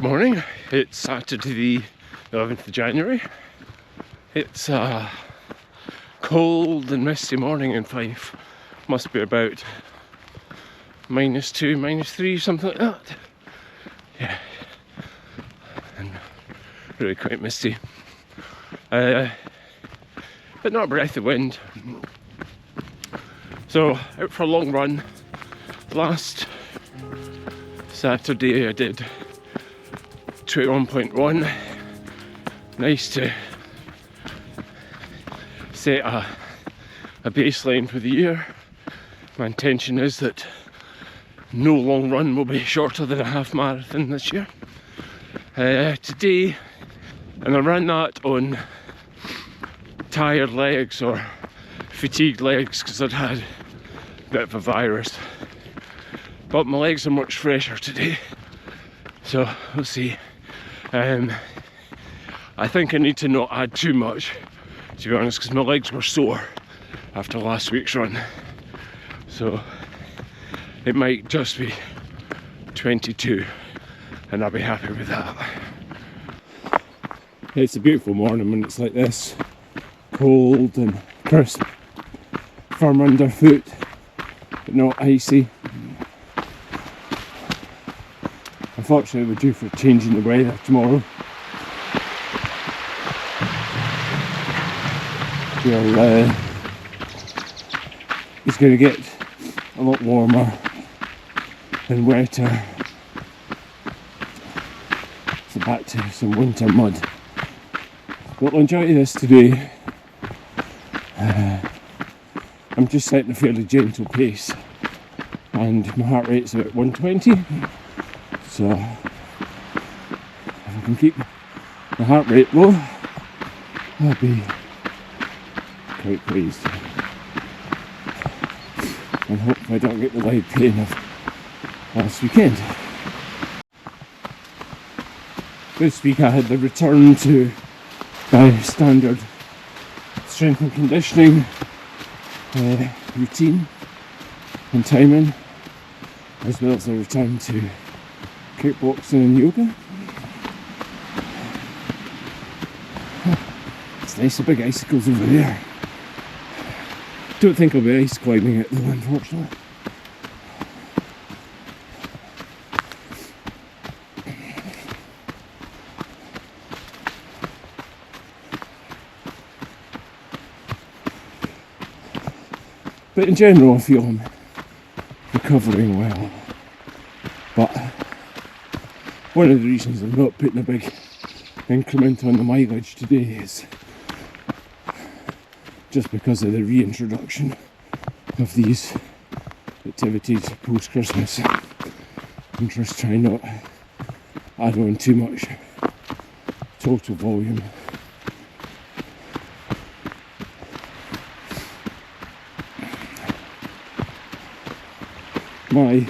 Morning, it's Saturday the 11th of January. It's a cold and misty morning in Fife. Must be about -2, -3, something like that. Yeah, and really quite misty. But not a breath of wind. So out for a long run. Last Saturday I did 21.1. Nice to set a baseline for the year. My intention is that no long run will be shorter than a half marathon this year. Today, and I ran that on tired legs or fatigued legs because I'd had a bit of a virus. But my legs are much fresher today, so we'll see. I think I need to not add too much, to be honest, because my legs were sore after last week's run. So it might just be 22 and I'll be happy with that. It's a beautiful morning when it's like this, cold and crisp, firm underfoot, but not icy. Unfortunately, we're due for a change in the weather tomorrow. It's going to get a lot warmer and wetter. So back to some winter mud. But I'll enjoy this today. I'm just setting a fairly gentle pace and my heart rate's about 120. So if I can keep the heart rate low, I'll be quite pleased. And hope I don't get the leg pain of last weekend. This week I had the return to my standard strength and conditioning routine and timing, as well as a return to kickboxing and yoga. It's nice, the big icicles over there. Don't think I'll be ice climbing it though, unfortunately. But in general I feel I'm recovering well. But one of the reasons I'm not putting a big increment on the mileage today is just because of the reintroduction of these activities post-Christmas. I'm just trying not to add on too much total volume. My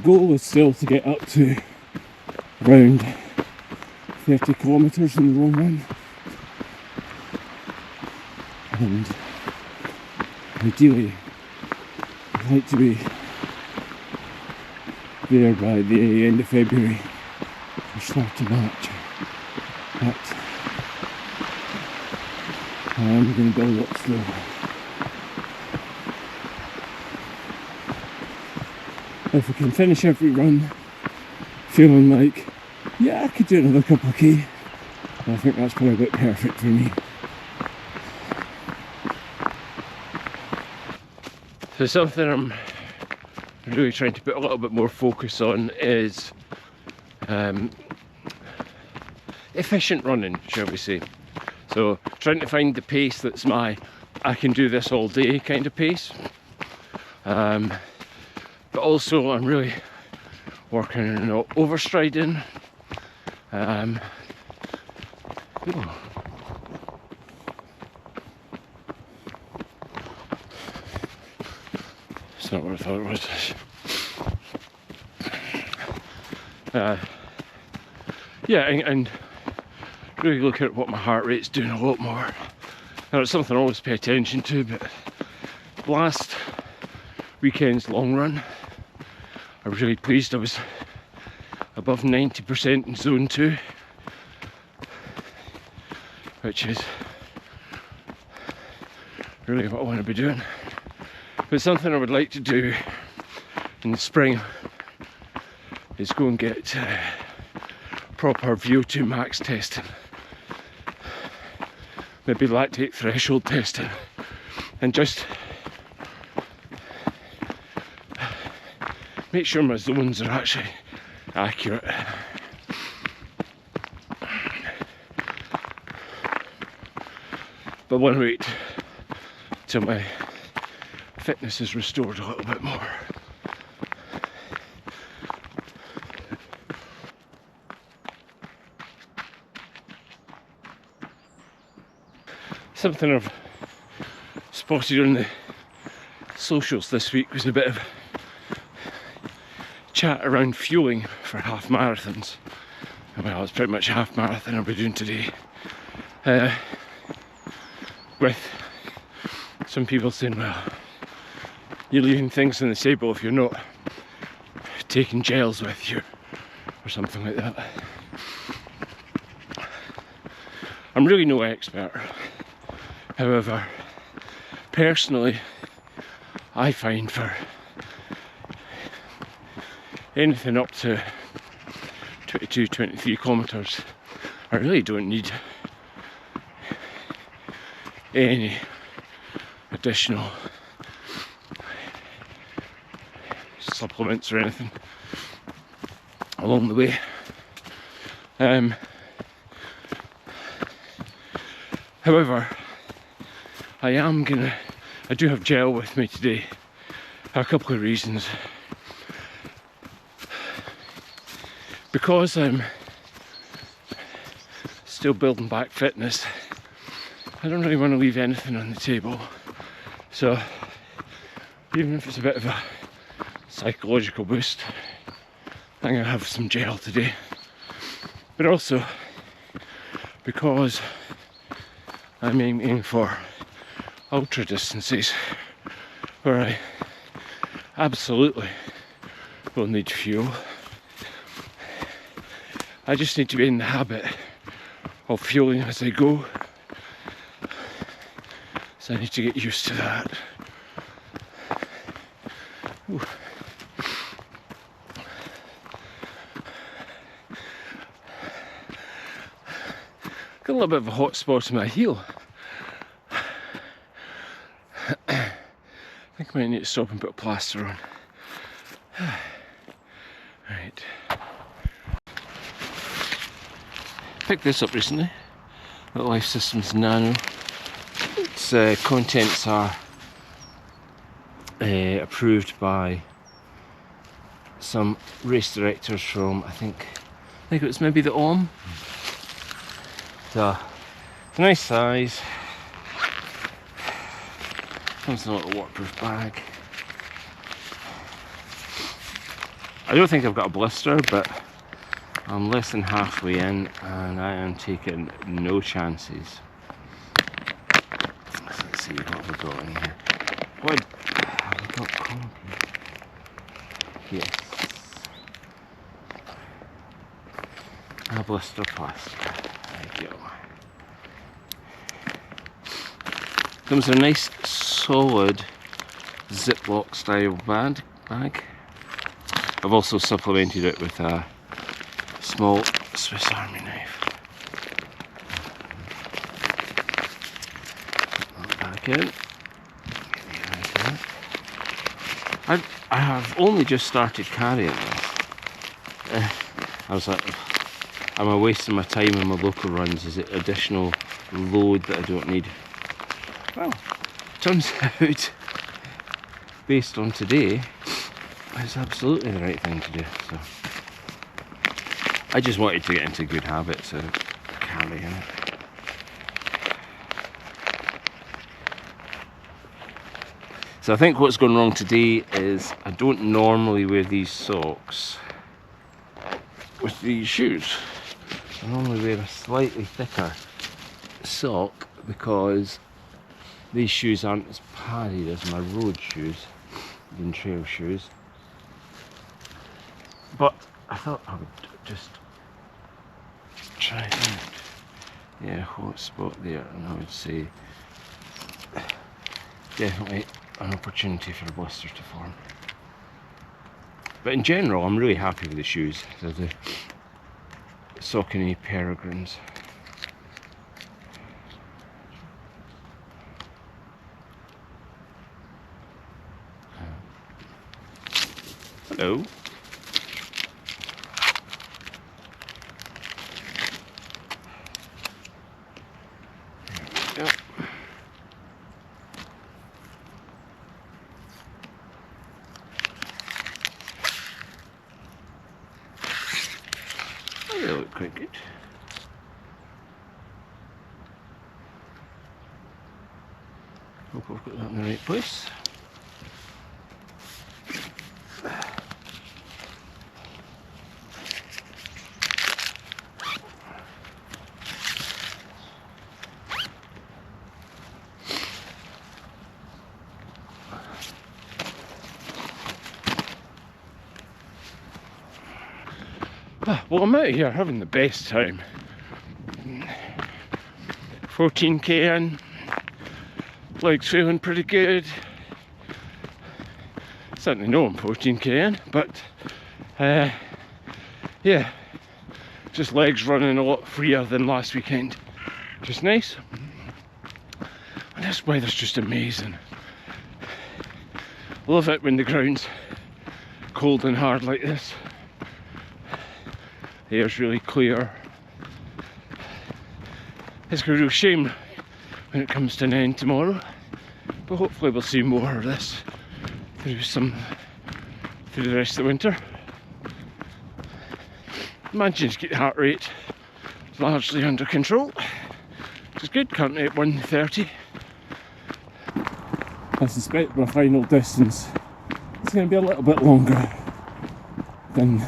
goal is still to get up to around 30 kilometres in the long run, and ideally I'd like to be there by the end of February or start of March, but I'm going to build up slowly. If I can finish every run feeling like, yeah, I could do another couple of K, I think that's probably about perfect for me. So something I'm really trying to put a little bit more focus on is efficient running, shall we say. So trying to find the pace that's my I can do this all day kind of pace. But also I'm really working on not overstriding. It's not what I thought it was. Yeah, and really look at what my heart rate's doing a lot more. Now it's something I always pay attention to, but last weekend's long run, I was really pleased. I was above 90% in zone 2, which is really what I want to be doing. But something I would like to do in the spring is go and get proper VO2 max testing, maybe lactate threshold testing, and just make sure my zones are actually accurate. But I want to wait till my fitness is restored a little bit more. Something I've spotted on the socials this week was a bit of chat around fueling for half marathons. Well, it's pretty much a half marathon I'll be doing today. With some people saying, well, you're leaving things on the table if you're not taking gels with you or something like that. I'm really no expert. However, personally, I find for anything up to 22, 23 kilometres, I really don't need any additional supplements or anything along the way. However, I do have gel with me today for a couple of reasons. Because I'm still building back fitness, I don't really want to leave anything on the table. So even if it's a bit of a psychological boost, I'm going to have some gel today. But also because I'm aiming for ultra distances where I absolutely will need fuel. I just need to be in the habit of fueling as I go, so I need to get used to that. Ooh. Got a little bit of a hot spot in my heel. I think I might need to stop and put a plaster on. Right. Picked this up recently. The Life Systems Nano. Its contents are approved by some race directors from I think it was maybe the OM. So it's a nice size. Comes in a little waterproof bag. I don't think I've got a blister, but I'm less than halfway in and I am taking no chances. So let's see what we've got in here. What have we got? Copy? Yes. A blister plaster. There you go. Comes in a nice solid Ziploc style bag. I've also supplemented it with a small Swiss Army knife. Put that back in. I have only just started carrying this. I was like, am I wasting my time in my local runs? Is it additional load that I don't need? Well, turns out, based on today, it's absolutely the right thing to do. So I just wanted to get into good habits of carrying it. So I think what's gone wrong today is I don't normally wear these socks with these shoes. I normally wear a slightly thicker sock because these shoes aren't as padded as my road shoes and trail shoes. But I thought I would just try that. Yeah, hot spot there, and I would say definitely an opportunity for a blister to form. But in general, I'm really happy with the shoes. They're the Saucony Peregrines. Hello. There we go. Oh, they look quite good. Hope I've got that in the right place. Well, I'm out here having the best time. 14k in, legs feeling pretty good. Certainly know I'm 14k in, but yeah, just legs running a lot freer than last weekend, which is nice. And this weather's just amazing. Love it when the ground's cold and hard like this. The air's really clear. It's a real shame when it comes to an end tomorrow, but hopefully we'll see more of this through the rest of the winter. Managing to keep the heart rate largely under control, which is good, currently at 130. I suspect my final distance is going to be a little bit longer than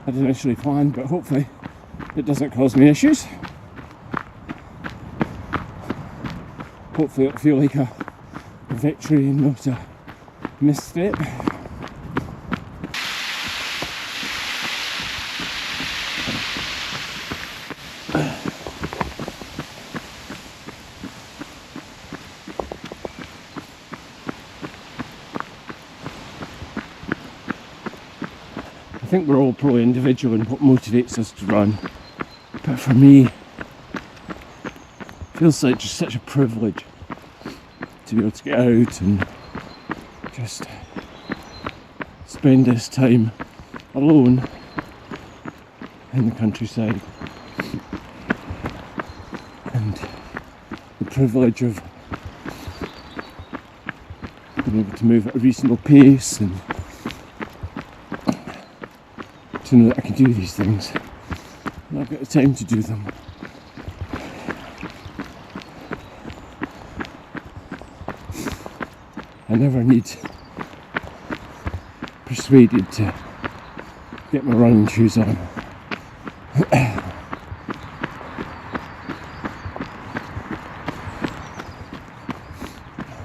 I'd initially planned, but hopefully it doesn't cause me issues. Hopefully it'll feel like a victory and not a misstep. I think we're all probably individual in what motivates us to run, but for me, it feels like just such a privilege to be able to get out and just spend this time alone in the countryside, and the privilege of being able to move at a reasonable pace and to know that I can do these things and I've got the time to do them. I never need persuaded to get my running shoes on.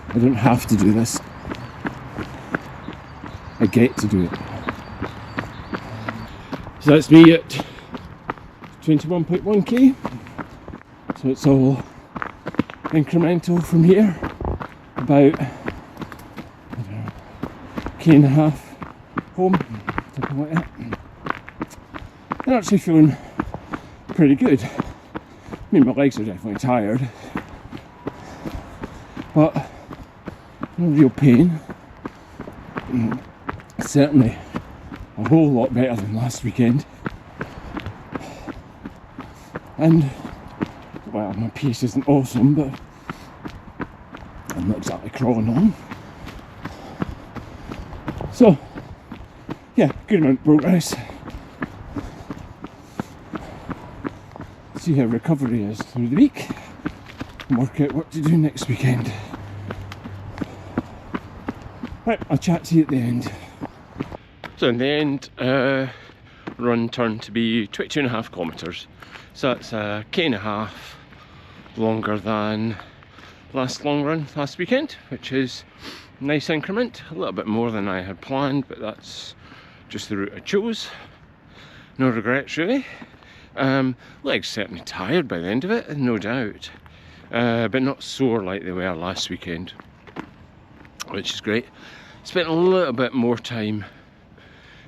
I don't have to do this. I get to do it. So that's me at 21.1k. So it's all incremental from here. About k and a half home, something like that. I'm actually feeling pretty good. I mean, my legs are definitely tired, but no real pain. Certainly a whole lot better than last weekend. And, well, my pace isn't awesome, but I'm not exactly crawling on. So, yeah, good amount of progress. See how recovery is through the week and work out what to do next weekend. Right, I'll chat to you at the end. So in the end, run turned to be 22.5 kilometres. So that's a k and a half longer than last long run last weekend, which is a nice increment. A little bit more than I had planned, but that's just the route I chose. no regrets really. Legs certainly tired by the end of it, no doubt, but not sore like they were last weekend, which is great. Spent a little bit more time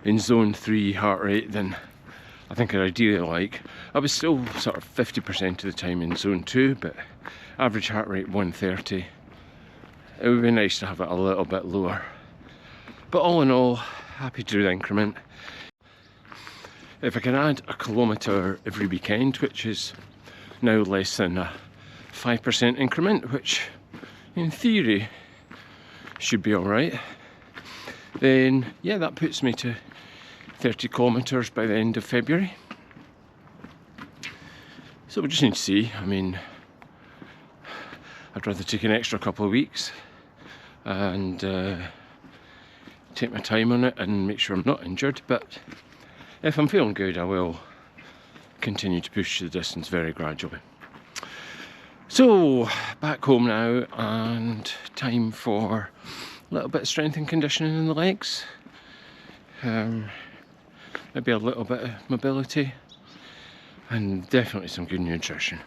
in zone 3 heart rate than I think I'd ideally like. I was still sort of 50% of the time in zone 2, but average heart rate 130. It would be nice to have it a little bit lower. But all in all, happy to do the increment. If I can add a kilometre every weekend, which is now less than a 5% increment, which in theory should be alright, then yeah, that puts me to 30 kilometres by the end of February. So we just need to see. I mean, I'd rather take an extra couple of weeks and take my time on it and make sure I'm not injured, but if I'm feeling good, I will continue to push the distance very gradually. So back home now, and time for a little bit of strength and conditioning in the legs, maybe a little bit of mobility, and definitely some good nutrition.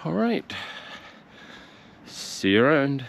Alright, see you around.